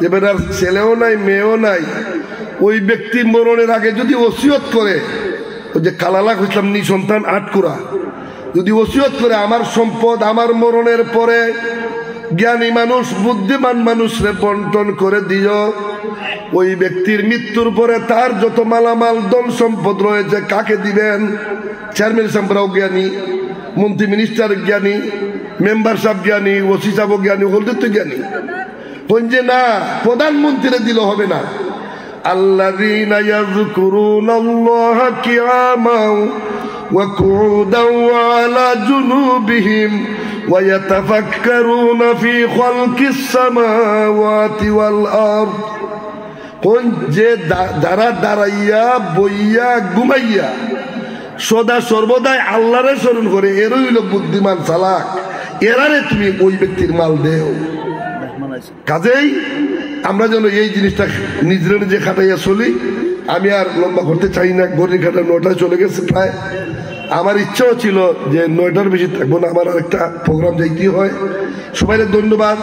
যে বেটার ছেলেও নাই মেয়েও নাই, ওই ব্যক্তির মরণের আগে যদি ওসিয়ত করে, ওই যে কালালা কইছিলাম নি সন্তান আটকুরা, যদি ওসিয়ত করে আমার সম্পদ আমার মরণের পরে জ্ঞানী মানুষ বুদ্ধিমান মানুষরে বন্টন করে দিও, ওই ব্যক্তির মৃত্যুর পরে তার যত মালামাল ধন সম্পদ রয়েছে কাকে দিবেন? চেয়ারম্যান সাহেবরাও জ্ঞানী, মন্ত্রী মিনিস্টার জ্ঞানী, মেম্বার সাহেব জ্ঞানী, ওসি সাহেব জ্ঞানী, হলদের তো জ্ঞানী। যে না, প্রধানমন্ত্রীরে দিলে হবে না। الذين يذكرون الله قياما وقعودا وعلى جنوبهم ويتفكرون في خلق السماوات والأرض। কোন যে যারা দাঁড়াইয়া বইয়া ঘুমাইয়া সদা সর্বদাই আল্লাহরে স্মরণ করে, এরই হইল বুদ্ধিমান চালাক, এরারে তুমি ওই ব্যক্তির মাল দেও। কাজেই আমরা যেন এই জিনিসটা নিজে নিজে খাটাইয়া চলি। আমি আর লম্বা করতে চাই না, ঘড়ির কাটা 9টায় চলে গেছে প্রায়। আমার ইচ্ছাও ছিল যে 9টার বেশি থাকবো না, আমার আর একটা প্রোগ্রাম যাইতে হয়। সবাই ধন্যবাদ।